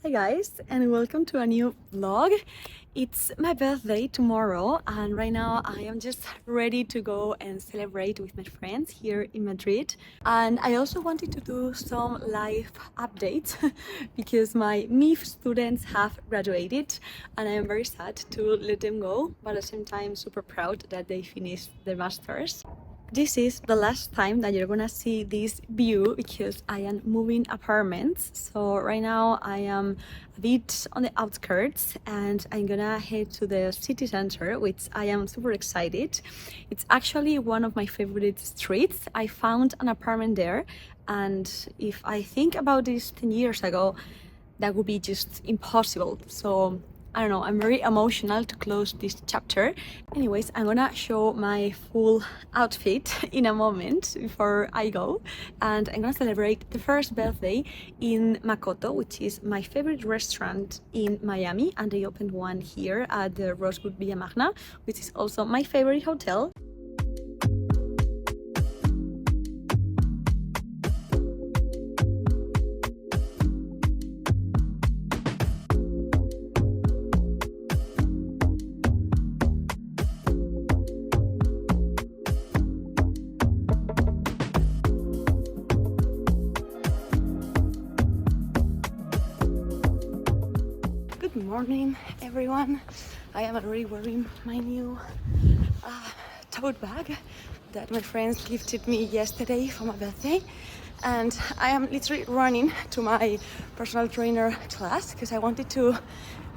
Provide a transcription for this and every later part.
Hi guys, and welcome to a new vlog. It's my birthday tomorrow, and right now I am just ready to go and celebrate with my friends here in Madrid. And I also wanted to do some live updates because my MIF students have graduated, and I am very sad to let them go, but at the same time super proud that they finished their masters. This is the last time that you're gonna see this view because I am moving apartments. So right now I am a bit on the outskirts and I'm gonna head to the city center, which I am super excited. It's actually one of my favorite streets. I found an apartment there, and if I think about this 10 years ago, that would be just impossible. So I don't know, I'm very emotional to close this chapter. Anyways, I'm gonna show my full outfit in a moment before I go, and I'm gonna celebrate the first birthday in Makoto, which is my favorite restaurant in Miami, and they opened one here at the Rosewood Villa Magna, which is also my favorite hotel. Good morning, everyone. I am already wearing my new tote bag that my friends gifted me yesterday for my birthday, and I am literally running to my personal trainer class because I wanted to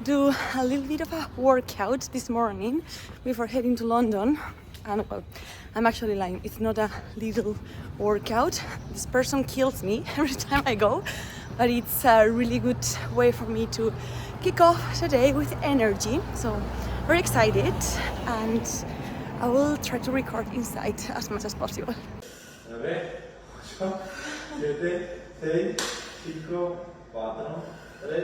do a little bit of a workout this morning before heading to London. And well, I'm actually lying, it's not a little workout. This person kills me every time I go, but it's a really good way for me to kick off the day with energy. So very excited, and I will try to record inside as much as possible. 9, 8, 7, 6, 5, 4, 3,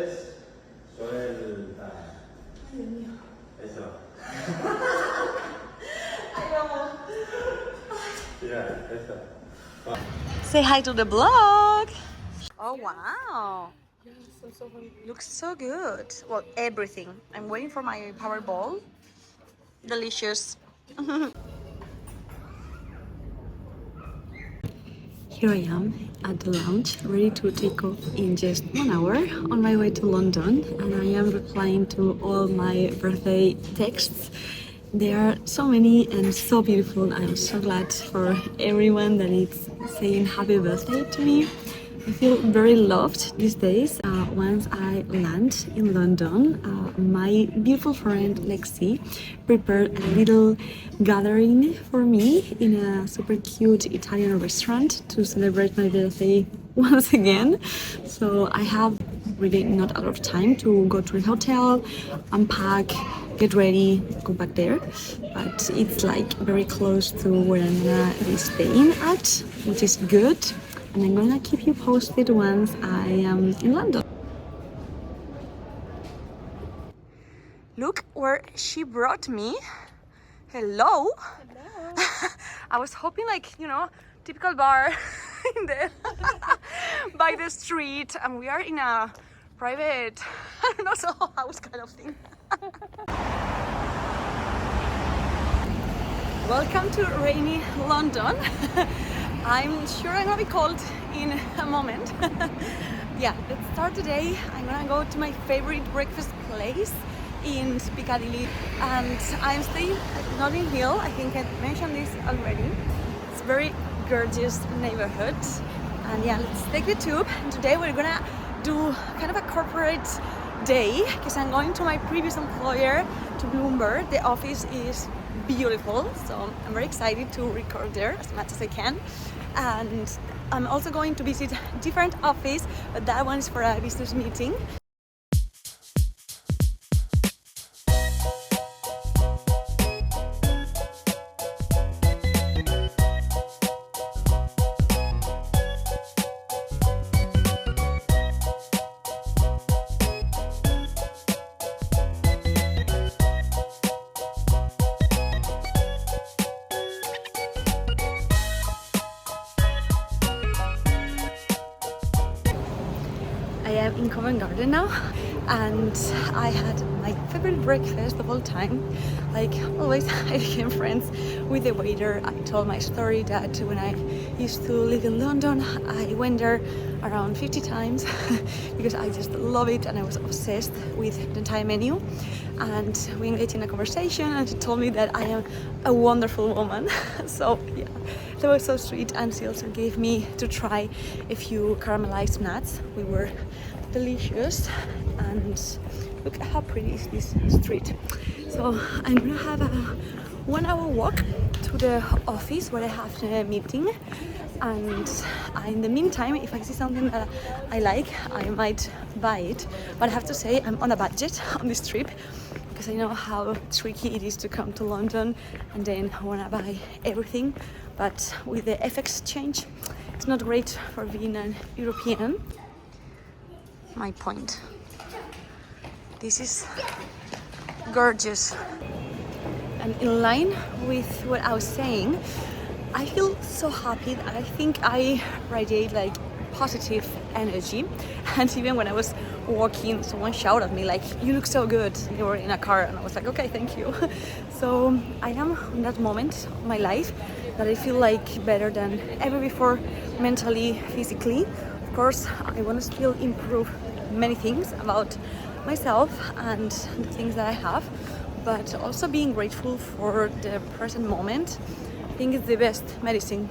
suelta. Ay, Dios mío. Eso. Yeah, eso. Say hi to the vlog. Oh wow. Looks so good. Well, everything. I'm waiting for my Powerball. Delicious. Here I am at the lounge, ready to take off in just 1 hour on my way to London, and I am replying to all my birthday texts. There are so many and so beautiful. I'm so glad for everyone that is saying happy birthday to me. I feel very loved these days. Once I land in London, my beautiful friend Lexi prepared a little gathering for me in a super cute Italian restaurant to celebrate my birthday once again. So I have really not a lot of time to go to the hotel, unpack, get ready, go back there. But it's like very close to where I'm gonna be staying at, which is good. And I'm gonna keep you posted once I am in London. Look where she brought me. Hello. Hello. I was hoping, like, you know, typical bar in the by the street, and we are in a private, I don't know, Soho House kind of thing. Welcome to rainy London. I'm sure I'm gonna be cold in a moment. Yeah, let's start the day. I'm gonna go to my favorite breakfast place in Piccadilly, and I'm staying at Notting Hill. I think I mentioned this already. It's a very gorgeous neighborhood, and yeah, let's take the tube. And today we're gonna do kind of a corporate day because I'm going to my previous employer, to Bloomberg. The office is beautiful, so I'm very excited to record there as much as I can. And I'm also going to visit a different office, but that one is for a business meeting. I am in Covent Garden now, and I had my favorite breakfast of all time. Like always, I became friends with the waiter. I told my story that when I used to live in London, I went there around 50 times because I just love it and I was obsessed with the entire menu. And we engaged in a conversation and she told me that I am a wonderful woman. So yeah, that was so sweet. And she also gave me to try a few caramelized nuts. We were delicious. And look how pretty is this street. So I'm gonna have a 1 hour walk to the office where I have a meeting, and in the meantime, if I see something that I like, I might buy it. But I have to say I'm on a budget on this trip because I know how tricky it is to come to London and then I want to buy everything, but with the FX change it's not great for being an European. My point. This is gorgeous. And in line with what I was saying, I feel so happy that I think I radiate like positive energy. And even when I was walking, someone shouted at me like, "You look so good." They were in a car and I was like, "Okay, thank you." So I am in that moment of my life that I feel like better than ever before, mentally, physically. Of course, I want to still improve many things about myself and the things that I have, but also being grateful for the present moment. I think it's the best medicine.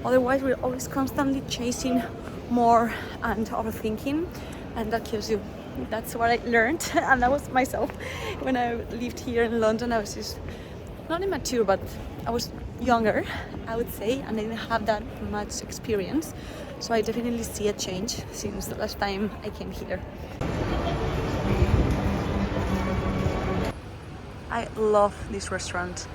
Otherwise, we're always constantly chasing more and overthinking, and that kills you. That's what I learned, and that was myself. When I lived here in London, I was just not immature, but I was younger, I would say, and I didn't have that much experience. So I definitely see a change since the last time I came here. I love this restaurant.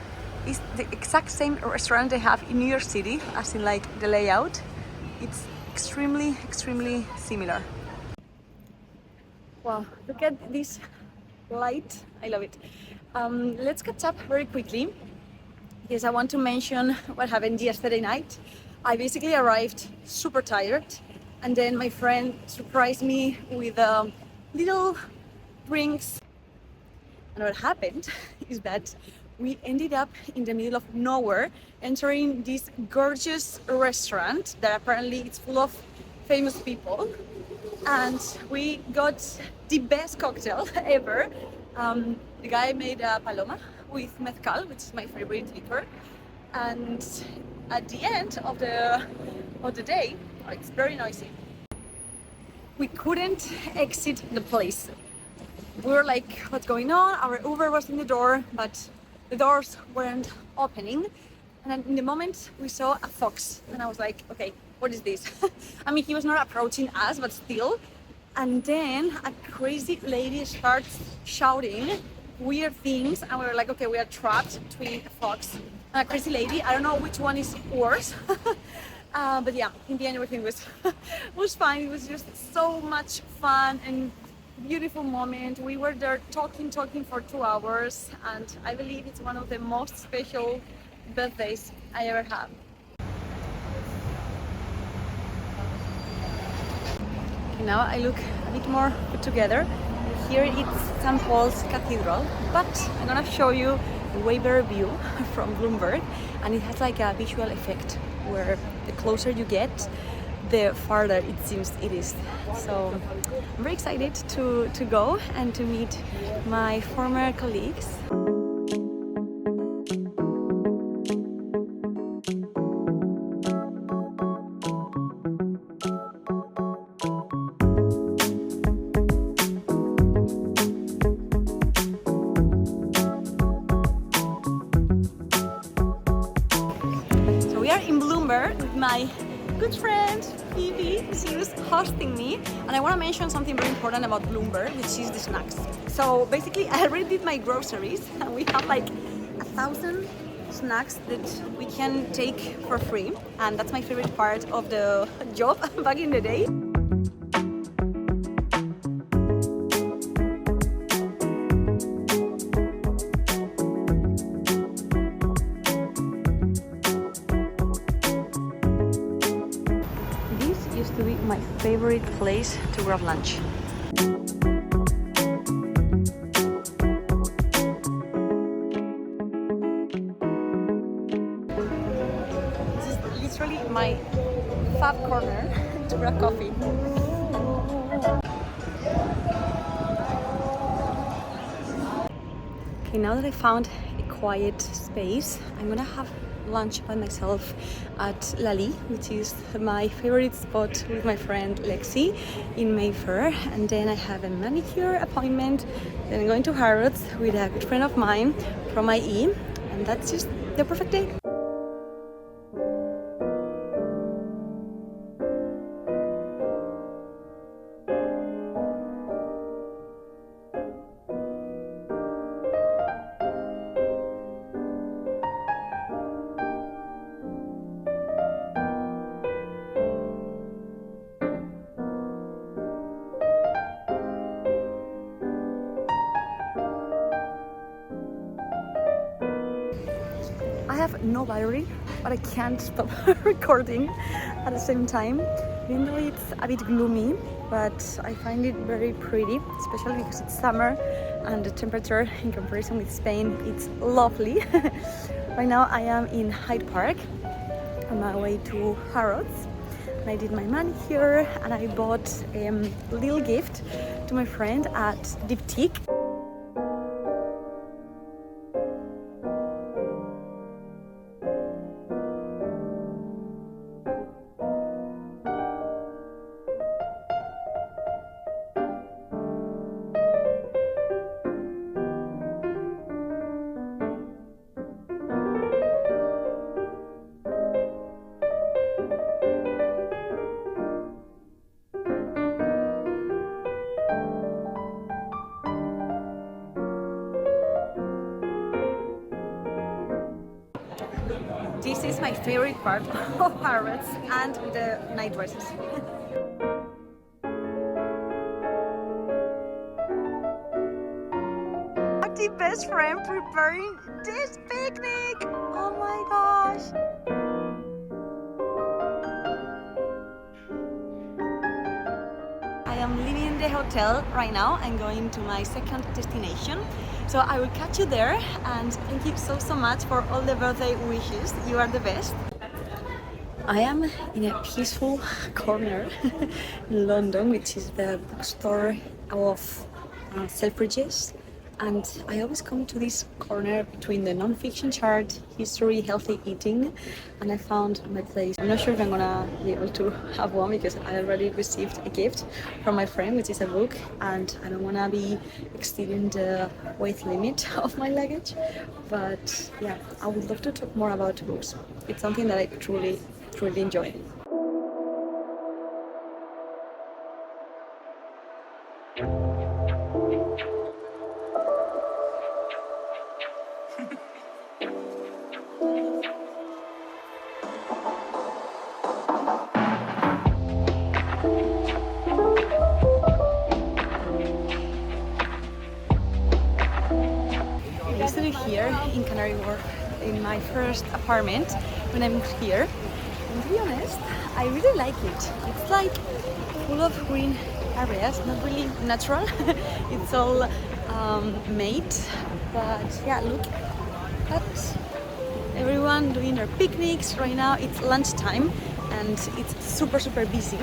It's the exact same restaurant they have in New York City, as in like the layout. It's extremely similar. Wow, look at this light. I love it. Let's catch up very quickly because I want to mention what happened yesterday night. I basically arrived super tired, and then my friend surprised me with little drinks. And what happened is that we ended up in the middle of nowhere, entering this gorgeous restaurant that apparently it's full of famous people. And we got the best cocktail ever. The guy made a paloma with mezcal, which is my favorite liquor. And at the end of the day, it's very noisy. We couldn't exit the place. We were like, what's going on? Our Uber was in the door, but the doors weren't opening. And then in the moment we saw a fox, and I was like, okay, what is this? I mean, he was not approaching us, but still. And then a crazy lady starts shouting weird things, and we were like, okay, we are trapped between a fox and a crazy lady. I don't know which one is worse. But yeah, in the end everything was fine. It was just so much fun and beautiful moment. We were there talking for 2 hours, and I believe it's one of the most special birthdays I ever had. Now I look a bit more put together. Here it's St. Paul's Cathedral, but I'm gonna show you the way better view from Bloomberg, and it has like a visual effect where the closer you get, the farther it seems it is. So I'm very excited to go and to meet my former colleagues. So we are in Bloomberg with my good friend Phoebe. She was hosting me, and I want to mention something very important about Bloomberg, which is the snacks. So basically I already did my groceries, and we have like 1,000 snacks that we can take for free, and that's my favorite part of the job back in the day. Used to be my favorite place to grab lunch. a coffee. Okay, now that I found a quiet space, I'm gonna have lunch by myself at Lali, which is my favorite spot with my friend Lexi in Mayfair. And then I have a manicure appointment. Then I'm going to Harrods with a good friend of mine from IE, and that's just the perfect day. I have no battery, but I can't stop recording at the same time. Even though it's a bit gloomy, but I find it very pretty, especially because it's summer and the temperature in comparison with Spain, it's lovely. Right now I am in Hyde Park on my way to Harrods. And I did my manicure and I bought a little gift to my friend at Diptyque. This is my favorite part of Harrods and the night dresses. The best friend preparing this picnic! Oh my gosh! I am leaving the hotel right now and going to my second destination. So I will catch you there, and thank you so much for all the birthday wishes. You are the best. I am in a peaceful corner in London, which is the bookstore of Selfridges. And I always come to this corner between the non-fiction chart, history, healthy eating, and I found my place. I'm not sure if I'm gonna be able to have one because I already received a gift from my friend, which is a book, and I don't wanna be exceeding the weight limit of my luggage. But yeah, I would love to talk more about books. It's something that I truly enjoy. Here in Canary Wharf in my first apartment when I moved here, and to be honest, I really like it. It's like full of green areas, not really natural. It's all made, but yeah, look at everyone doing their picnics. Right now it's lunchtime and it's super busy,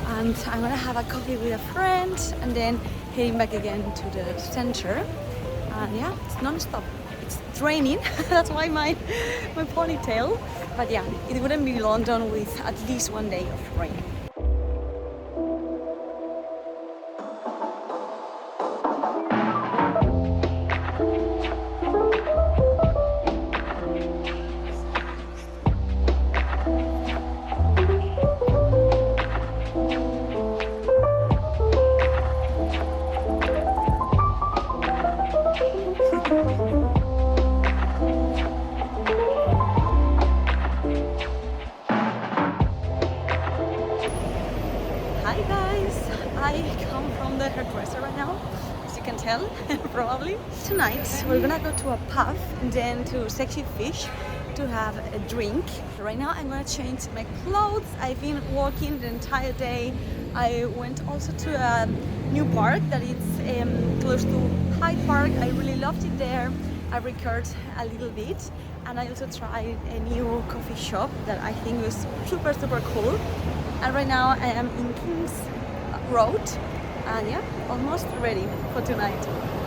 and I'm gonna have a coffee with a friend and then heading back again to the center. And yeah, it's non-stop. It's raining, that's why my ponytail. But yeah, it wouldn't be London with at least one day of rain. Hi guys, I come from the hairdresser right now, as you can tell, probably. Tonight we're gonna go to a pub and then to Sexy Fish to have a drink. Right now I'm gonna change my clothes. I've been walking the entire day. I went also to a new park that is close to Hyde Park. I really loved it there. I recorded a little bit, and I also tried a new coffee shop that I think was super cool. And right now I am in King's Road, and yeah, almost ready for tonight.